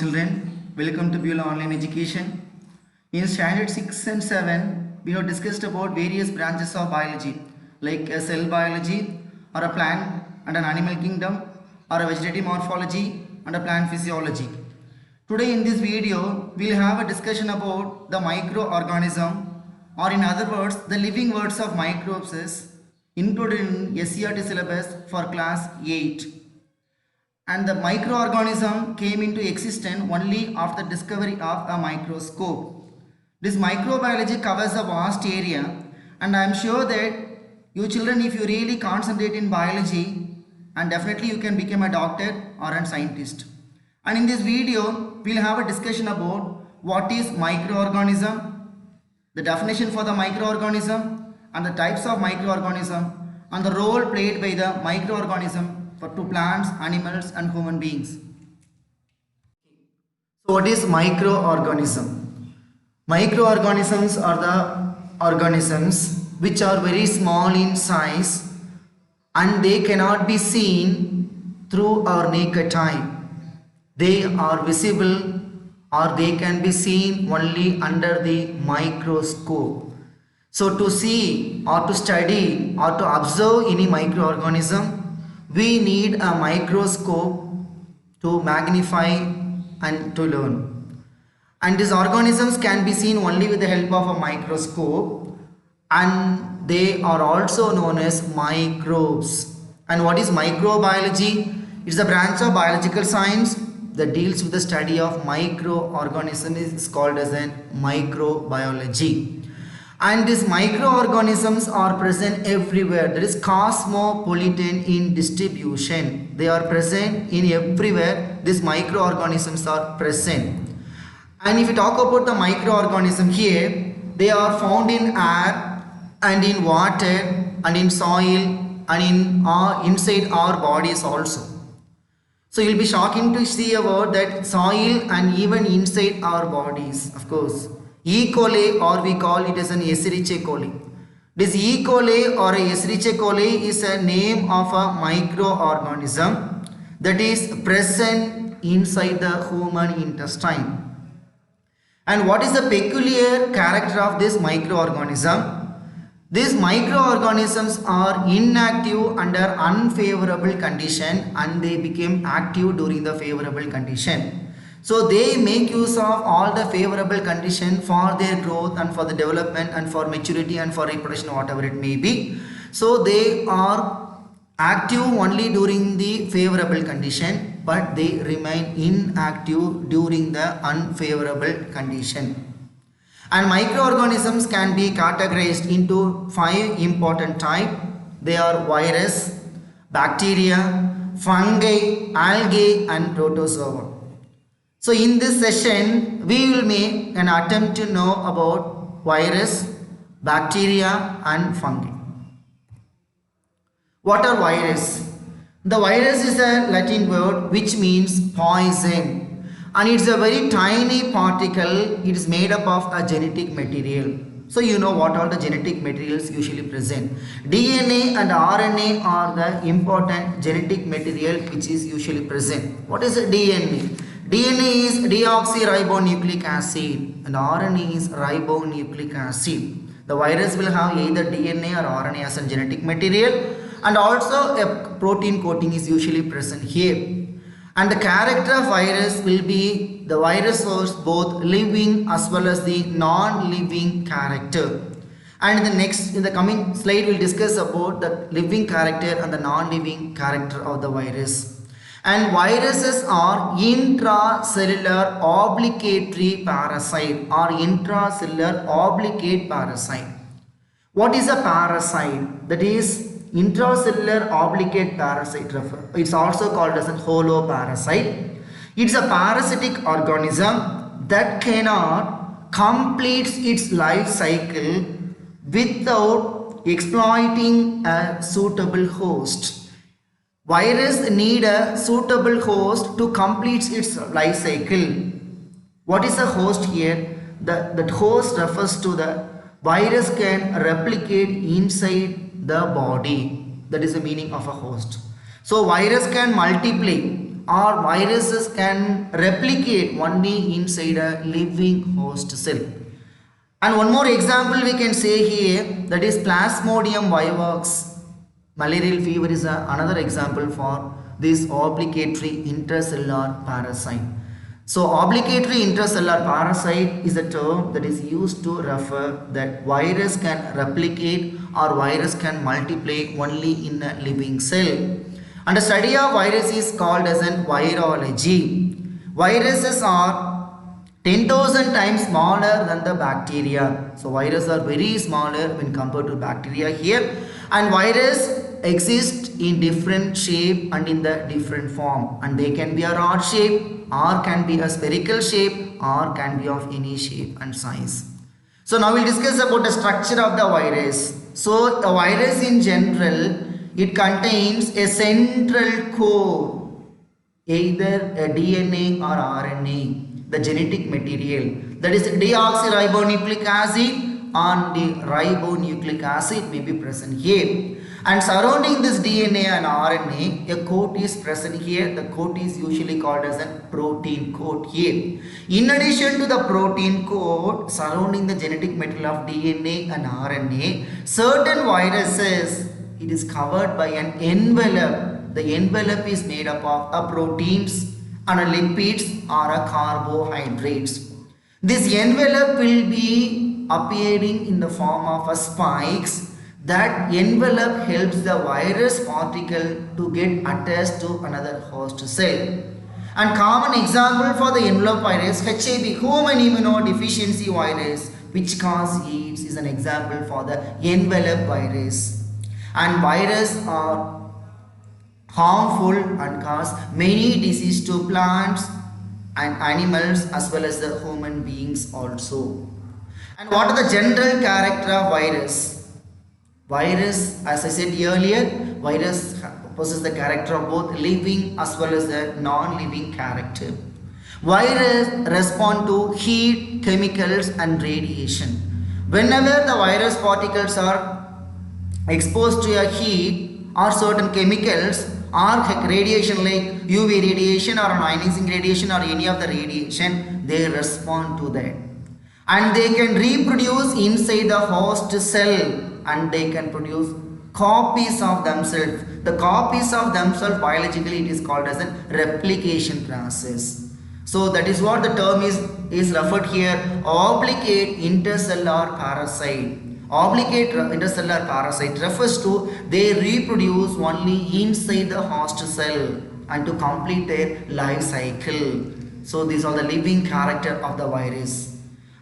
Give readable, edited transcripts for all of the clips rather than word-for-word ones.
children. Welcome to Beulah Online Education. In standard 6 and 7, we have discussed about various branches of biology like a cell biology or a plant and an animal kingdom or a vegetative morphology and a plant physiology. Today in this video, we will have a discussion about the microorganism, or in other words, the living words of microbes is included in SCRT syllabus for class 8. And the microorganism came into existence only after the discovery of a microscope. This microbiology covers a vast area, and I am sure that you children, if you really concentrate in biology, and definitely you can become a doctor or a scientist. And in this video, we will have a discussion about what is microorganism, the definition for the microorganism, and the types of microorganism, and the role played by the microorganism to plants, animals and human beings. So what is microorganism? Microorganisms are the organisms which are very small in size and they cannot be seen through our naked eye. They are visible or they can be seen only under the microscope. So to see or to study or to observe any microorganism, we need a microscope to magnify and to learn. And these organisms can be seen only with the help of a microscope, and they are also known as microbes. And what is microbiology? It's a branch of biological science that deals with the study of microorganisms. Is called as a microbiology. And these microorganisms are present everywhere. There is cosmopolitan in distribution. They are present in everywhere. These microorganisms are present. And if you talk about the microorganism here, they are found in air and in water and in soil and in inside our bodies also. So you'll be shocking to see about that soil and even inside our bodies, of course. E. coli, or we call it as an Escherichia coli. This E. coli or a Escherichia coli is a name of a microorganism that is present inside the human intestine. And what is the peculiar character of this microorganism? These microorganisms are inactive under unfavorable condition and they became active during the favorable condition. So they make use of all the favorable condition for their growth and for the development and for maturity and for reproduction, whatever it may be. So they are active only during the favorable condition, but they remain inactive during the unfavorable condition. And microorganisms can be categorized into 5 important types. They are virus, bacteria, fungi, algae and protozoa. So in this session, we will make an attempt to know about virus, bacteria and fungi. What are virus? The virus is a Latin word which means poison, and it's a very tiny particle. It is made up of a genetic material. So you know what are the genetic materials usually present. DNA and RNA are the important genetic material which is usually present. What is DNA? DNA is deoxyribonucleic acid and RNA is ribonucleic acid. The virus will have either DNA or RNA as a genetic material, and also a protein coating is usually present here. And the character of virus will be the virus shows both living as well as the non-living character. And in the coming slide we'll discuss about the living character and the non-living character of the virus. And viruses are intracellular obligatory parasite or intracellular obligate parasite. What is a parasite? That is intracellular obligate parasite. It's also called as a holoparasite. It's a parasitic organism that cannot complete its life cycle without exploiting a suitable host. Virus need a suitable host to complete its life cycle. What is a host here? That host refers to the virus can replicate inside the body. That is the meaning of a host. So virus can multiply or viruses can replicate only inside a living host cell. And one more example we can say here, that is Plasmodium vivax. Malarial fever is another example for this obligatory intracellular parasite. So obligatory intracellular parasite is a term that is used to refer that virus can replicate or virus can multiply only in a living cell. And the study of virus is called as an virology. Viruses are 10,000 times smaller than the bacteria. So viruses are very smaller when compared to bacteria here. And virus exist in different shape and in the different form, and they can be a rod shape or can be a spherical shape or can be of any shape and size. So now we'll discuss about the structure of the virus. So a virus in general, it contains a central core, either a DNA or RNA, the genetic material, that is deoxyribonucleic acid and the ribonucleic acid may be present here. And surrounding this DNA and RNA, a coat is present here. The coat is usually called as a protein coat here. In addition to the protein coat surrounding the genetic material of DNA and RNA, certain viruses, it is covered by an envelope. The envelope is made up of a proteins and a lipids or a carbohydrates. This envelope will be appearing in the form of a spikes. That envelope helps the virus particle to get attached to another host cell. And common example for the envelope virus, HIV, human immunodeficiency virus, which cause AIDS, is an example for the envelope virus. And viruses are harmful and cause many diseases to plants and animals as well as the human beings also. And what are the general character of virus? Virus, as I said earlier, virus possesses the character of both living as well as the non-living character. Virus respond to heat, chemicals and radiation. Whenever the virus particles are exposed to a heat or certain chemicals or radiation like UV radiation or ionizing radiation or any of the radiation, they respond to that. And they can reproduce inside the host cell, and they can produce copies of themselves. The copies of themselves biologically it is called as a replication process. So that is what the term is referred here, obligate intercellular parasite. Obligate intercellular parasite refers to they reproduce only inside the host cell and to complete their life cycle. So these are the living character of the virus.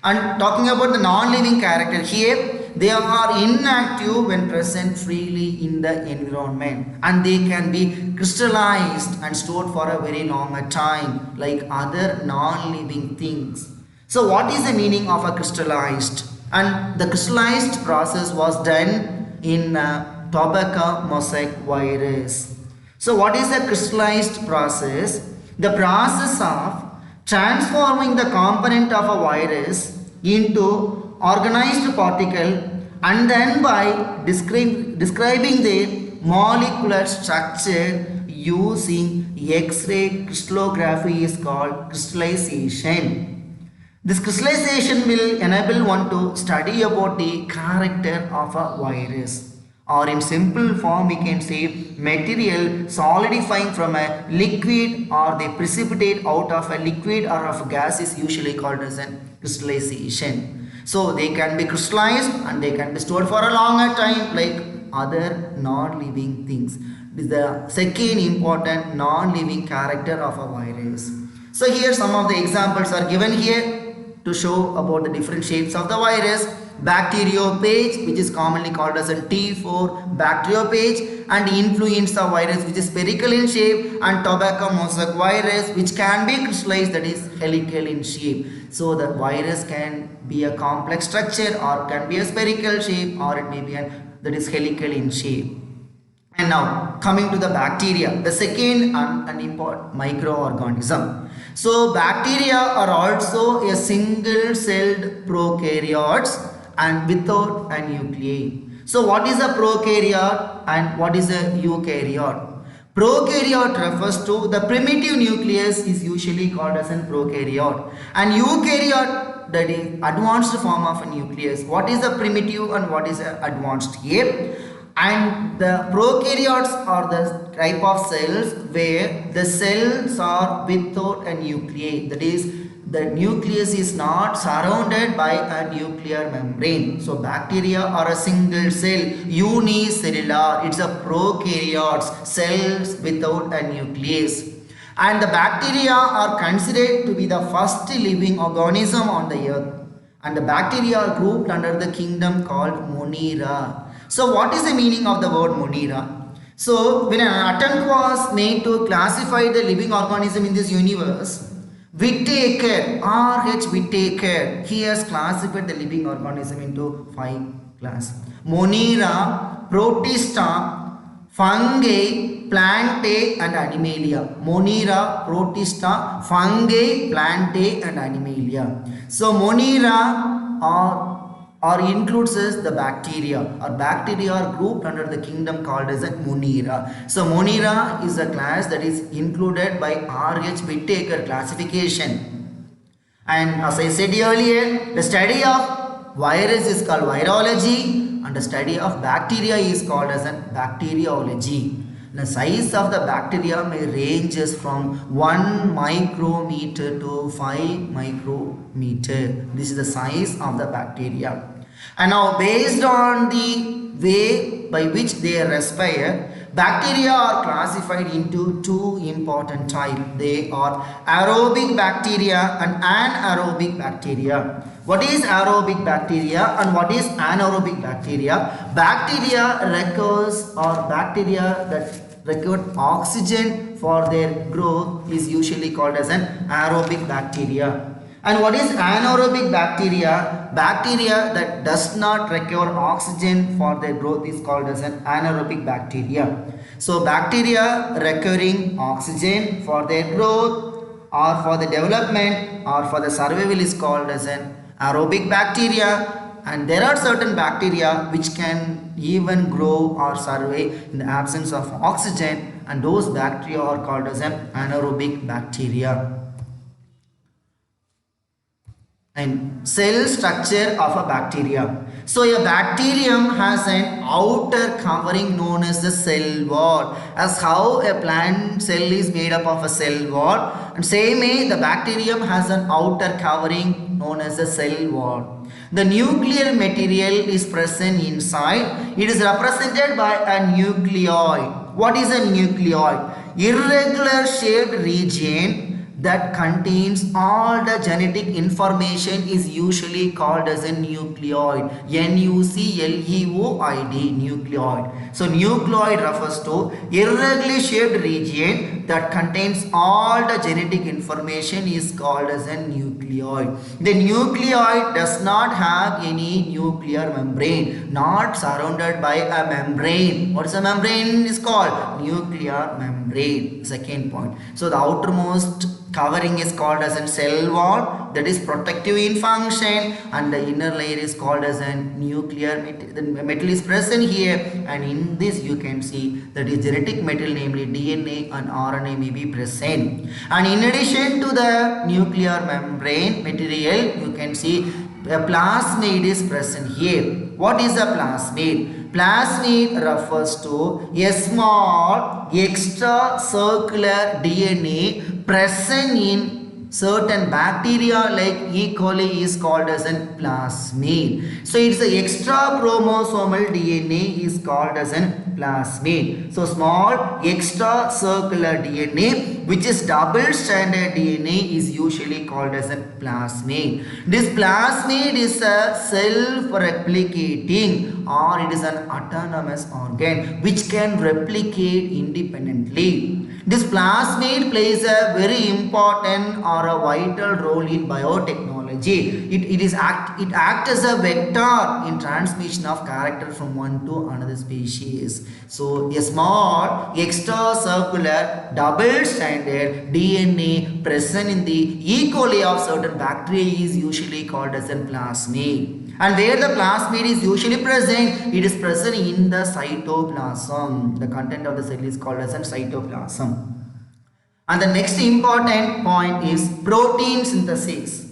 And talking about the non-living character here, they are inactive when present freely in the environment, and they can be crystallized and stored for a very long time like other non-living things. So what is the meaning of a crystallized? And the crystallized process was done in tobacco mosaic virus. So what is the crystallized process? The process of transforming the component of a virus into organized particle and then by describing the molecular structure using X-ray crystallography is called crystallization. This crystallization will enable one to study about the character of a virus, or in simple form we can say material solidifying from a liquid or they precipitate out of a liquid or of a gas is usually called as a crystallization. So they can be crystallized and they can be stored for a longer time like other non-living things. This is the second important non-living character of a virus. So here some of the examples are given here to show about the different shapes of the virus. Bacteriophage, which is commonly called as a T4 bacteriophage, and influenza virus, which is spherical in shape, and tobacco mosaic virus, which can be crystallized, that is helical in shape. So the virus can be a complex structure or can be a spherical shape, or it may be that is helical in shape. And now coming to the bacteria, the second and important microorganism. So bacteria are also a single celled prokaryotes and without a nuclei. So what is a prokaryote and what is a eukaryote? Prokaryote refers to the primitive nucleus is usually called as an prokaryote, and eukaryote, that is advanced form of a nucleus. What is the primitive and what is the advanced here? And the prokaryotes are the type of cells where the cells are without a nuclei, that is the nucleus is not surrounded by a nuclear membrane. So bacteria are a single cell, unicellular. It's a prokaryotes, cells without a nucleus. And the bacteria are considered to be the first living organism on the earth. And the bacteria are grouped under the kingdom called Monera. So what is the meaning of the word Monera? So when an attempt was made to classify the living organism in this universe, Whittaker, R.H. Whittaker, he has classified the living organism into 5 classes. Monera, Protista, Fungi, Plantae and Animalia. Monera, Protista, Fungi, Plantae and Animalia. So Monera or includes the bacteria, or bacteria are grouped under the kingdom called as a Monera. So Monera is a class that is included by R.H. Whittaker classification. And as I said earlier, the study of virus is called virology and the study of bacteria is called as a bacteriology. The size of the bacteria may ranges from 1 micrometer to 5 micrometer. This is the size of the bacteria. And now based on the way by which they respire, bacteria are classified into 2 important types. They are aerobic bacteria and anaerobic bacteria. What is aerobic bacteria and what is anaerobic bacteria? Bacteria that require oxygen for their growth is usually called as an aerobic bacteria. And what is anaerobic bacteria? Bacteria that does not require oxygen for their growth is called as an anaerobic bacteria. So bacteria requiring oxygen for their growth or for the development or for the survival is called as an aerobic bacteria. And there are certain bacteria which can even grow or survive in the absence of oxygen, and those bacteria are called as an anaerobic bacteria. And cell structure of a bacteria. So a bacterium has an outer covering known as the cell wall, as how a plant cell is made up of a cell wall, and same way the bacterium has an outer covering known as the cell wall. The nuclear material is present inside. It is represented by a nucleoid. What is a nucleoid? Irregular shaped region that contains all the genetic information is usually called as a nucleoid. Nucleoid, nucleoid. So nucleoid refers to irregularly shaped region that contains all the genetic information is called as a nucleoid. The nucleoid does not have any nuclear membrane, not surrounded by a membrane. What is a membrane is called? Nuclear membrane. Second point. So the outermost covering is called as a cell wall, that is protective in function, and the inner layer is called as a nuclear material. The metal is present here, and in this you can see that is genetic material, namely DNA and RNA may be present. And in addition to the nuclear membrane material, you can see a plasmid is present here. What is a plasmid? Plasmid refers to a small extracircular DNA present in certain bacteria like E. coli is called as a plasmid. So it's the extra chromosomal DNA is called as a plasmid. So small extracircular DNA which is double stranded DNA is usually called as a plasmid. This plasmid is a self-replicating or it is an autonomous organ which can replicate independently. This plasmid plays a very important or a vital role in biotechnology. It acts as a vector in transmission of character from one to another species. So a small extracircular double-stranded DNA present in the E. coli of certain bacteria is usually called as a plasmid. And where the plasmid is usually present, it is present in the cytoplasm. The content of the cell is called as a cytoplasm. And the next important point is protein synthesis.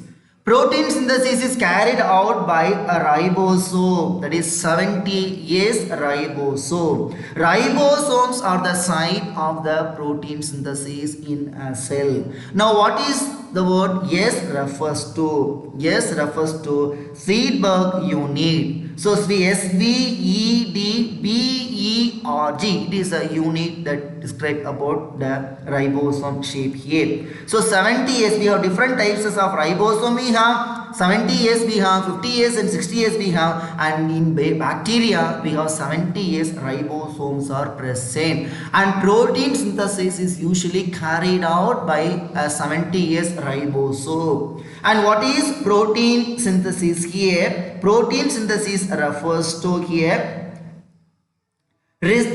Protein synthesis is carried out by a ribosome, that is 70S ribosome. Ribosomes are the site of the protein synthesis in a cell. Now what is the word S refers to? S refers to Friedberg unit. So SVEDBERG, it is a unit that describes about the ribosome shape here. So 70S, we have different types of ribosome. We have 70S, we have 50S and 60S we have, and in bacteria we have 70S ribosomes are present, and protein synthesis is usually carried out by a 70S ribosome. And what is protein synthesis here? Protein synthesis refers to here is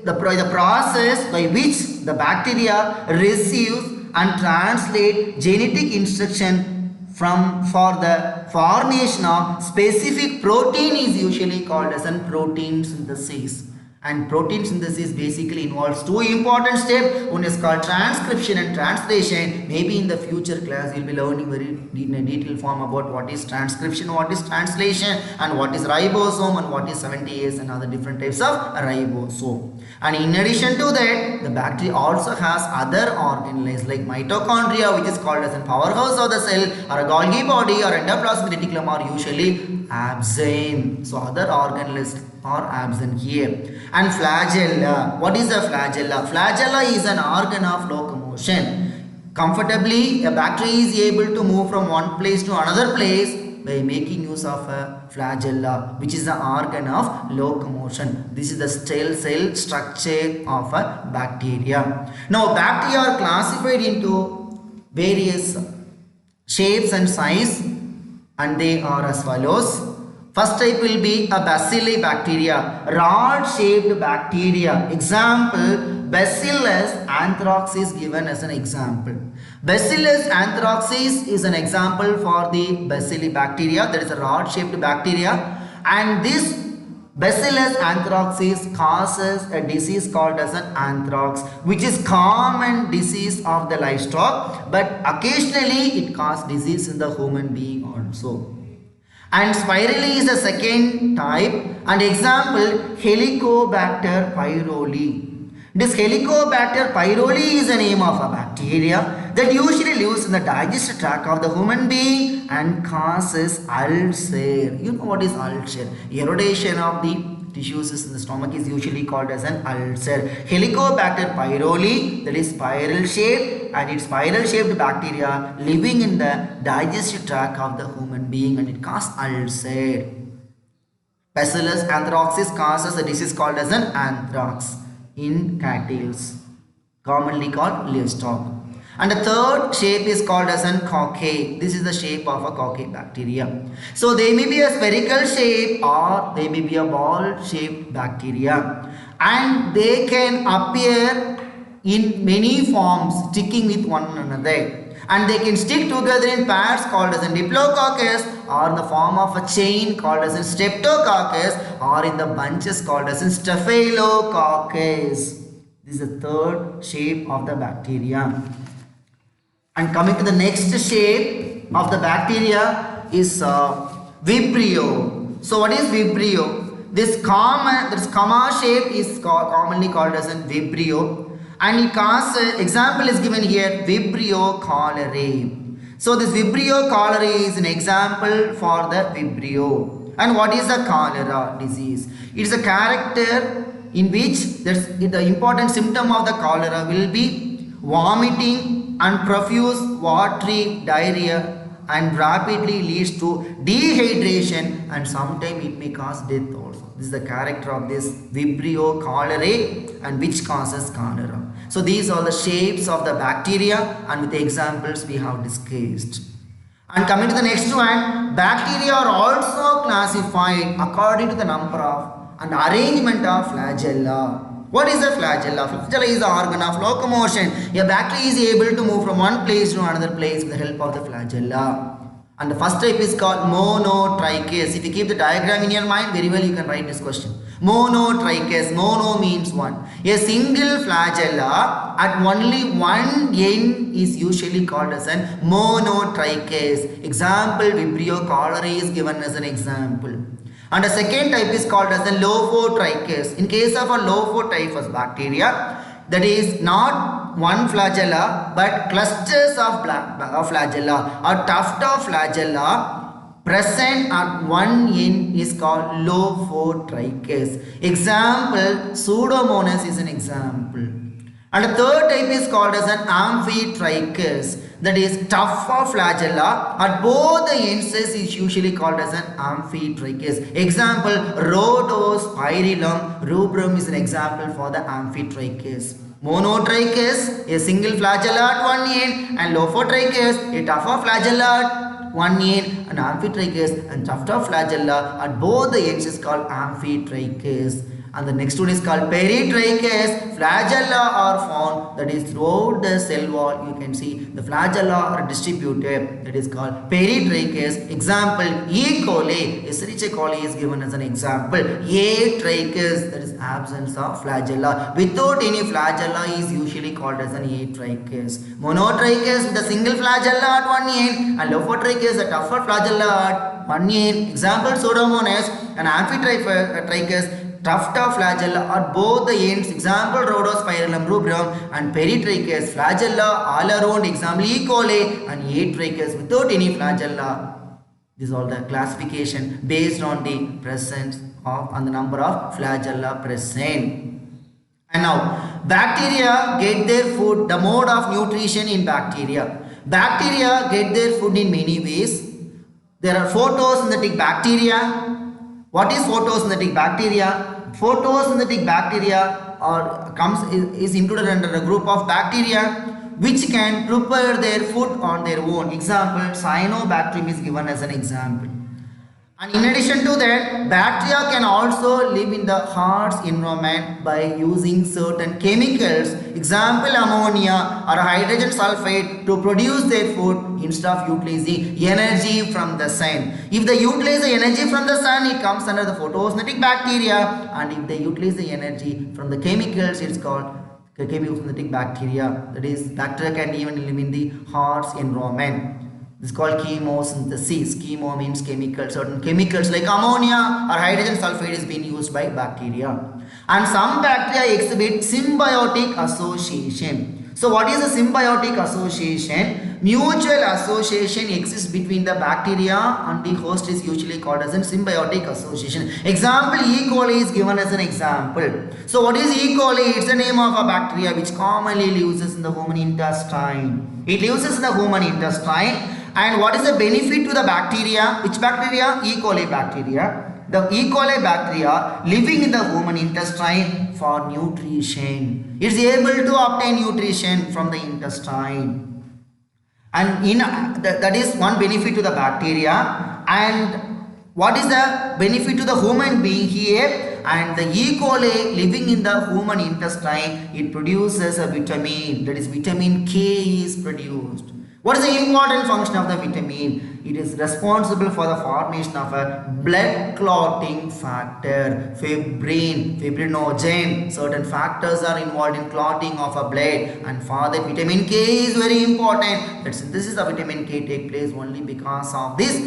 the process by which the bacteria receives and translate genetic instruction for the formation of specific protein is usually called as a protein synthesis. And protein synthesis basically involves two important steps. One is called transcription and translation. Maybe in the future class you'll be learning in a detailed form about what is transcription, what is translation, and what is ribosome, and what is 70S and other different types of ribosome. And in addition to that, the bacteria also has other organelles like mitochondria, which is called as a powerhouse of the cell, or a Golgi body, or endoplasmic reticulum are usually absent. So other organelles are absent here. And flagella. What is a flagella? Flagella is an organ of locomotion. Comfortably, a bacteria is able to move from one place to another place by making use of a flagella, which is the organ of locomotion. This is the cell structure of a bacteria. Now, bacteria are classified into various shapes and size, and they are as follows. First type will be a bacilli bacteria, rod-shaped bacteria. Example, Bacillus anthrax is given as an example. Bacillus anthracis is an example for the bacilli bacteria, that is a rod-shaped bacteria. And this Bacillus anthracis causes a disease called as an anthrax, which is common disease of the livestock, but occasionally it causes disease in the human being also. And spirally is the second type, and example Helicobacter pyrrole. This Helicobacter pyrrole is the name of a bacteria that usually lives in the digestive tract of the human being and causes ulcer. You know what is ulcer? Erodation of the tissues in the stomach is usually called as an ulcer. Helicobacter pyrrole, that is spiral shape, and it's spiral shaped bacteria living in the digestive tract of the human being, and it causes ulcer. Bacillus anthracis causes a disease called as an anthrax in cattle, commonly called livestock. And the third shape is called as an cocci. This is the shape of a cocci bacteria. So they may be a spherical shape or they may be a ball shaped bacteria, and they can appear in many forms sticking with one another, and they can stick together in pairs called as a diplococcus, or in the form of a chain called as a streptococcus, or in the bunches called as a staphylococcus. This is the third shape of the bacteria. And coming to the next shape of the bacteria is Vibrio. So what is Vibrio? This comma shape is commonly called as a Vibrio, and it causes, example is given here, Vibrio cholerae. So this Vibrio cholerae is an example for the Vibrio. And what is the cholera disease? It is a character in which the important symptom of the cholera will be vomiting and profuse watery diarrhea, and rapidly leads to dehydration, and sometimes it may cause death also. This is the character of this Vibrio cholerae, and which causes cholera. So these are the shapes of the bacteria, and with the examples we have discussed. And coming to the next one, bacteria are also classified according to the number of and arrangement of flagella. What is a flagella? Flagella is the organ of locomotion. A bacteria is able to move from one place to another place with the help of the flagella. And the first type is called monotrichous. If you keep the diagram in your mind, very well you can write this question. Monotrichous. Mono means one. A single flagella at only one end is usually called as an monotrichous. Example, Vibrio cholerae is given as an example. And the second type is called as the lophotrichous. In case of a lophotyphus bacteria, that is not one flagella but clusters of flagella or tuft of flagella present at one end is called lophotrichous. Example, Pseudomonas is an example. And the third type is called as an amphitrichous, that is tuft of flagella at both the ends is usually called as an amphitrichous. Example, Rhodospirillum rubrum is an example for the amphitrichous. Monotrichous, a single flagella at one end, and lophotrichous, a tuft of flagella at one end, and amphitrichous and tuft of flagella at both the ends is called amphitrichous. And the next one is called peritrichous. Flagella are found, that is throughout the cell wall. You can see the flagella are distributed, that is called peritrichous. Example, E. coli, Escherichia coli is given as an example. Atrichous, that is absence of flagella. Without any flagella is usually called as an atrichous. Monotrichous with a single flagella at one end, and lophotrichous a tougher flagella at one end. Example, Pseudomonas, and amphitrichous tuft of flagella at both the ends. Example, Rhodospirillum rubrum, and peritrichous flagella all around. Example, E. coli, and atrichous without any flagella. This is all the classification based on the presence of and the number of flagella present. And now, bacteria get their food, the mode of nutrition in bacteria. Bacteria get their food in many ways. There are photosynthetic bacteria. What is photosynthetic bacteria? Photosynthetic bacteria is included under a group of bacteria which can prepare their food on their own. Example, cyanobacterium is given as an example. And in addition to that, bacteria can also live in the harsh environment by using certain chemicals. Example, ammonia or hydrogen sulfide to produce their food instead of utilizing energy from the sun. If they utilize the energy from the sun, it comes under the photosynthetic bacteria. And if they utilize the energy from the chemicals, it's called chemosynthetic bacteria. That is, bacteria can even live in the harsh environment. This is called chemosynthesis. Chemo means chemical. Certain chemicals like ammonia or hydrogen sulfide is being used by bacteria. And some bacteria exhibit symbiotic association. So what is a symbiotic association? Mutual association exists between the bacteria and the host is usually called as a symbiotic association. Example, E. coli is given as an example. So what is E. coli? It's the name of a bacteria which commonly lives in the human intestine. It lives in the human intestine. And what is the benefit to the bacteria? Which bacteria? E. coli bacteria. The E. coli bacteria living in the human intestine for nutrition. It is able to obtain nutrition from the intestine. And that is one benefit to the bacteria. And what is the benefit to the human being here? And the E. coli living in the human intestine, it produces a vitamin, that is vitamin K is produced. What is the important function of the vitamin? It is responsible for the formation of a blood clotting factor, fibrinogen. Certain factors are involved in clotting of a blood, and for that vitamin K is very important. That synthesis of vitamin K take place only because of this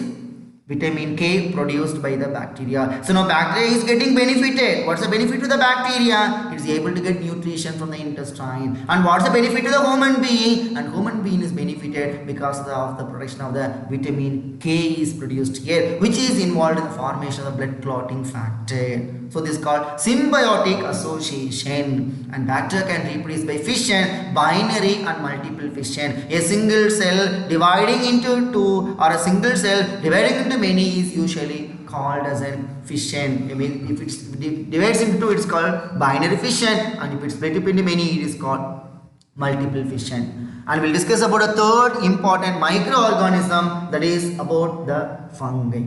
vitamin K produced by the bacteria. So now bacteria is getting benefited. What's the benefit to the bacteria? It is able to get nutrition from the intestine. And what's the benefit to the human being? And human being is benefited because of the production of the vitamin K is produced here, which is involved in the formation of the blood clotting factor. So this is called symbiotic association. And bacteria can reproduce by fission, binary and multiple fission. A single cell dividing into two or a single cell dividing into many is usually called as a fission. I mean, if it divides into two, it's called binary fission, and if it's split up into many, it is called multiple fission. And we'll discuss about a third important microorganism, that is about the fungi.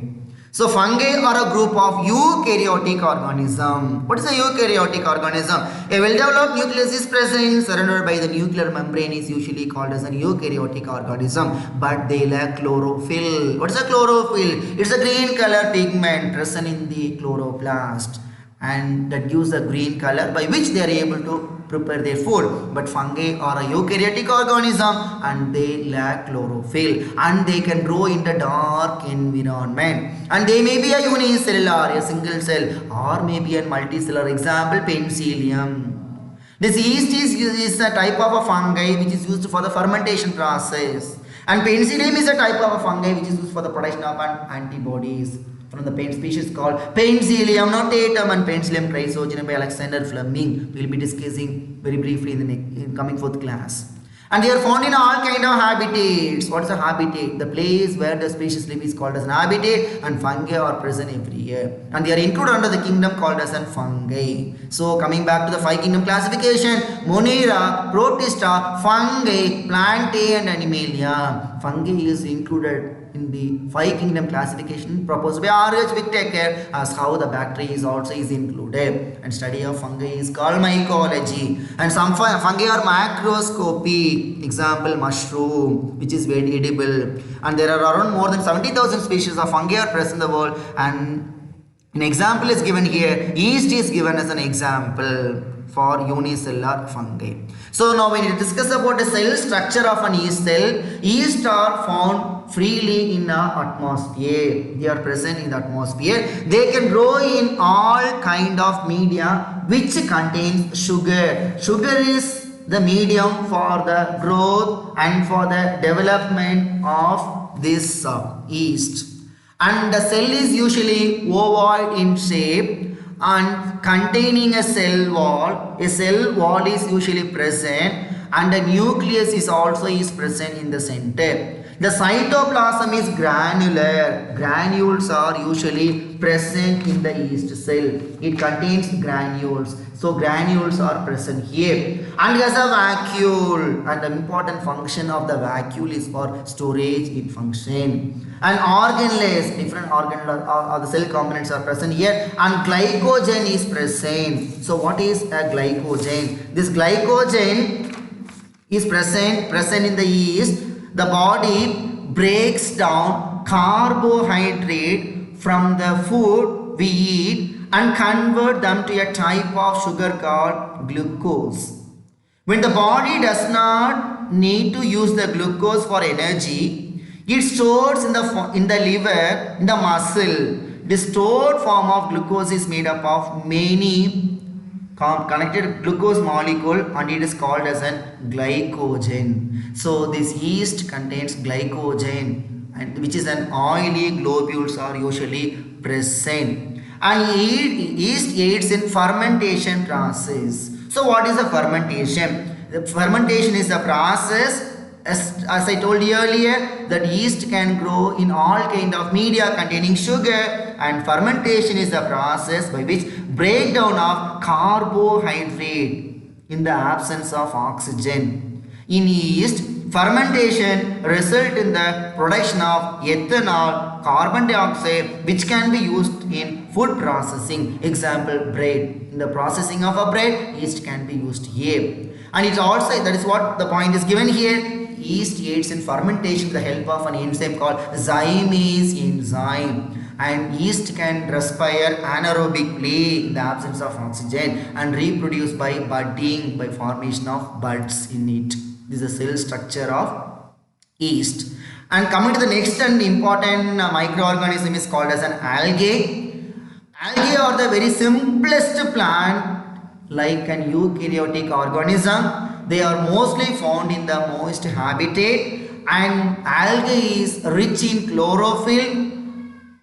So fungi are a group of eukaryotic organism. What is a eukaryotic organism? A well-developed nucleus is present, surrounded by the nuclear membrane is usually called as a eukaryotic organism, but they lack chlorophyll. What is a chlorophyll? It's a green color pigment present in the chloroplast, and that gives a green color by which they are able to prepare their food. But fungi are a eukaryotic organism and they lack chlorophyll, and they can grow in the dark environment, and they may be a unicellular, a single cell, or maybe a multicellular. Example, penicillium. This yeast is a type of a fungi which is used for the fermentation process, and penicillium is a type of a fungi which is used for the production of antibodies from the paint species called Penicillium notatum and Penicillium chrysogenum by Alexander Fleming. We will be discussing very briefly in coming fourth class. And they are found in all kind of habitats. What is a habitat? The place where the species live is called as an habitat, and fungi are present everywhere. And they are included under the kingdom called as an fungi. So coming back to the five kingdom classification: Monera, Protista, fungi, plantae and Animalia. Fungi is included in the five kingdom classification proposed by R.H. Whittaker, as how the bacteria is also is included, and study of fungi is called mycology. And some fungi are macroscopic, example mushroom, which is very edible, and there are around more than 70,000 species of fungi are present in the world, and an example is given here. Yeast is given as an example for unicellular fungi. So now we need to discuss about the cell structure of an yeast cell. Yeast are found freely in the atmosphere. They are present in the atmosphere. They can grow in all kind of media which contains sugar. Sugar is the medium for the growth and for the development of this yeast. And the cell is usually ovoid in shape and containing a cell wall. A cell wall is usually present, and the nucleus is also present in the center. The cytoplasm is granular. Granules are usually present in the yeast cell. It contains granules. So granules are present here. And it has a vacuole. And the important function of the vacuole is for storage in function. And organelles, different organelles or the cell components are present here. And glycogen is present. So what is a glycogen? This glycogen is present in the yeast. The body breaks down carbohydrate from the food we eat and convert them to a type of sugar called glucose. When the body does not need to use the glucose for energy, it stores in the liver, in the muscle. The stored form of glucose is made up of many connected glucose molecule, and it is called as an glycogen. So this yeast contains glycogen, and which is an oily globules are usually present. And yeast aids in fermentation process. So what is a fermentation? The fermentation is a process, as I told you earlier, that yeast can grow in all kind of media containing sugar, and fermentation is the process by which breakdown of carbohydrate in the absence of oxygen. In yeast, fermentation results in the production of ethanol, carbon dioxide, which can be used in food processing. Example, bread. In the processing of a bread, yeast can be used here. And it also, that is what the point is given here. Yeast aids in fermentation with the help of an enzyme called zymase enzyme. And yeast can respire anaerobically in the absence of oxygen and reproduce by budding, by formation of buds in it. This is the cell structure of yeast. And coming to the next and important microorganism is called as an algae. Algae are the very simplest plant like an eukaryotic organism. They are mostly found in the moist habitat, and algae is rich in chlorophyll.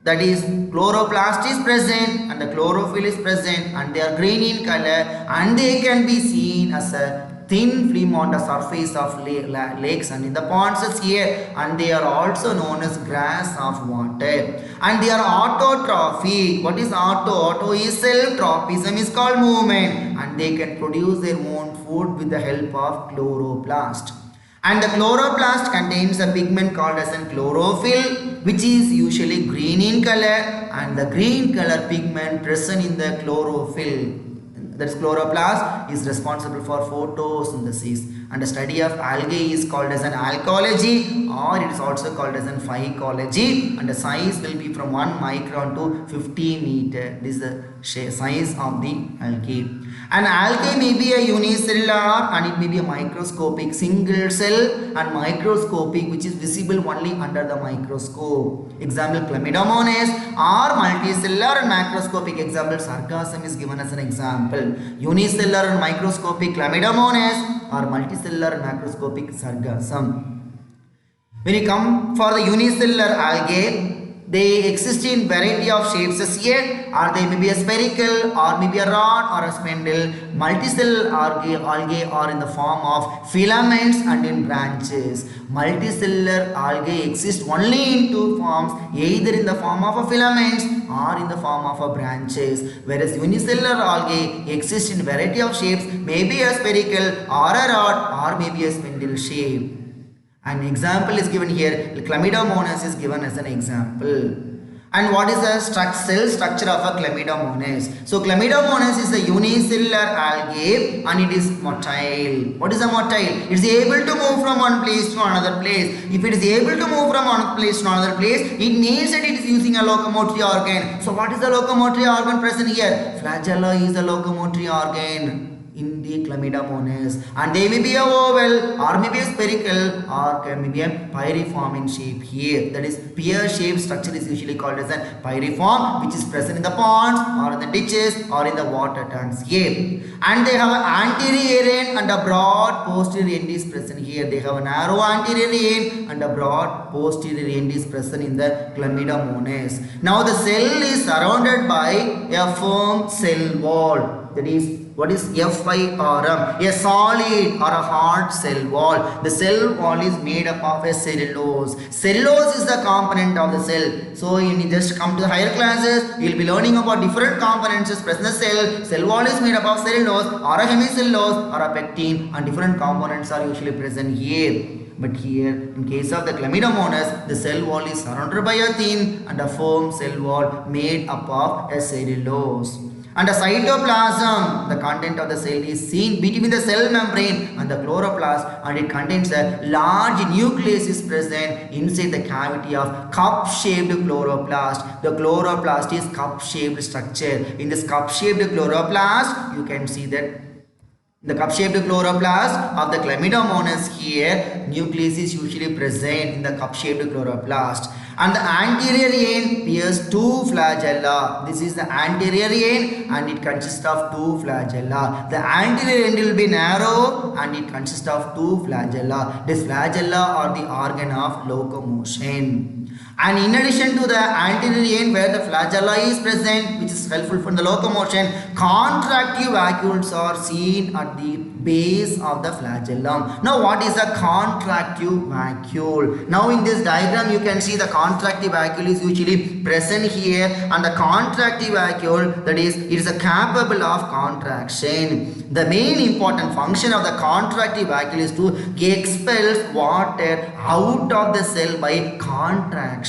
That is, chloroplast is present and the chlorophyll is present, and they are green in color, and they can be seen as a thin film on the surface of lakes and in the ponds here, and they are also known as grass of water, and they are autotrophic. What is auto? Auto is self-tropism, is called movement, and they can produce their own food with the help of chloroplast. And the chloroplast contains a pigment called as an chlorophyll. which is usually green in color, and the green color pigment present in the chlorophyll, that is chloroplast, is responsible for photosynthesis. And the study of algae is called as an alcology, or it is also called as an phycology, and the size will be from 1 micron to 50 meter. This is the size of the algae. An algae may be a unicellular, and it may be a microscopic single cell, and microscopic, which is visible only under the microscope. Example, Chlamydomonas, or multicellular and macroscopic. Example, Sargassum is given as an example. Unicellular and microscopic Chlamydomonas, or multicellular and macroscopic Sargassum. When you come for the unicellular algae, they exist in variety of shapes as here, or they may be a spherical, or maybe a rod or a spindle. Multicellular algae are in the form of filaments and in branches. Multicellular algae exist only in two forms, either in the form of a filaments or in the form of a branches, whereas unicellular algae exist in variety of shapes, maybe a spherical or a rod or maybe a spindle shape. An example is given here. Chlamydomonas is given as an example. And what is the cell structure of a Chlamydomonas? So Chlamydomonas is a unicellular algae, and it is motile. What is a motile? It is able to move from one place to another place. If it is able to move from one place to another place, it means that it is using a locomotory organ. So what is the locomotory organ present here? Flagella is the locomotory organ in the Chlamydomonas, and they may be a oval, or maybe a spherical, or maybe a pyriform in shape here. That is, pear-shaped structure is usually called as a pyriform, which is present in the ponds or in the ditches or in the water tanks here. And they have an anterior end and a broad posterior end is present here. They have a narrow anterior end and a broad posterior end is present in the Chlamydomonas. Now the cell is surrounded by a firm cell wall. That is, what is FIRM? A solid or a hard cell wall. The cell wall is made up of a cellulose. Cellulose is the component of the cell. So when you just come to the higher classes, you will be learning about different components present in the cell. Cell wall is made up of cellulose or a hemicellulose or a pectin, and different components are usually present here. But here, in case of the Chlamydomonas, the cell wall is surrounded by a thin and a firm cell wall made up of a cellulose. And the cytoplasm, the content of the cell, is seen between the cell membrane and the chloroplast, and it contains a large nucleus is present inside the cavity of cup-shaped chloroplast. The chloroplast is cup-shaped structure. In this cup-shaped chloroplast, you can see that the cup-shaped chloroplast of the Chlamydomonas here, nucleus is usually present in the cup-shaped chloroplast. And the anterior end bears two flagella. This is the anterior end, and it consists of two flagella. The anterior end will be narrow, and it consists of two flagella. These flagella are the organ of locomotion. And in addition to the anterior end where the flagella is present, which is helpful for the locomotion, contractive vacuoles are seen at the base of the flagellum. Now what is a contractive vacuole? Now in this diagram you can see the contractive vacuole is usually present here, and the contractive vacuole, that is, it is capable of contraction. The main important function of the contractive vacuole is to expel water out of the cell by contraction.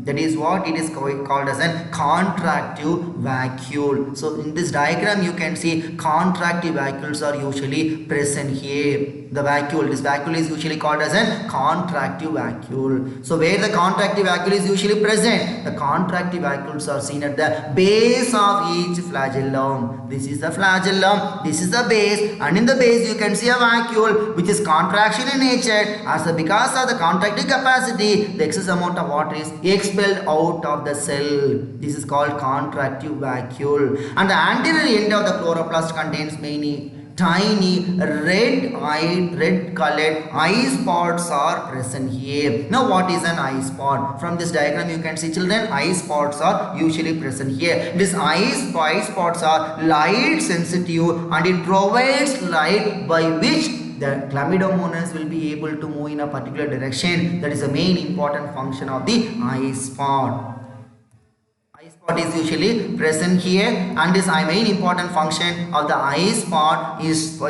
That is what it is called as a contractive vacuole. So in this diagram you can see contractive vacuoles are usually present here. The vacuole, this vacuole is usually called as a contractive vacuole. So where the contractive vacuole is usually present, the contractive vacuoles are seen at the base of each flagellum. This is the flagellum, this is the base, and in the base you can see a vacuole which is contraction in nature. Because of the contractive capacity, the excess amount of water is expelled out of the cell. This is called contractive vacuole. And the anterior end of the chloroplast contains many tiny red colored eye spots are present here. Now what is an eye spot? From this diagram you can see, children, eye spots are usually present here. These eye spots are light sensitive, and it provides light by which the Chlamydomonas will be able to move in a particular direction. That is the main important function of the eye spot. Eye spot is usually present here, and this main important function of the eye spot is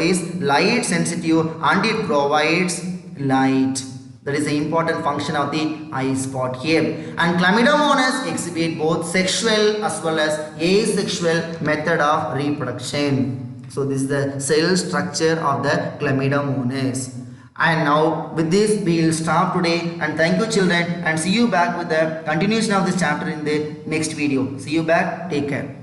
light sensitive, and it provides light. That is the important function of the eye spot here. And Chlamydomonas exhibit both sexual as well as asexual method of reproduction. So this is the cell structure of the Chlamydomonas. And now with this we will stop today, and thank you children, and see you back with the continuation of this chapter in the next video. See you back. Take care.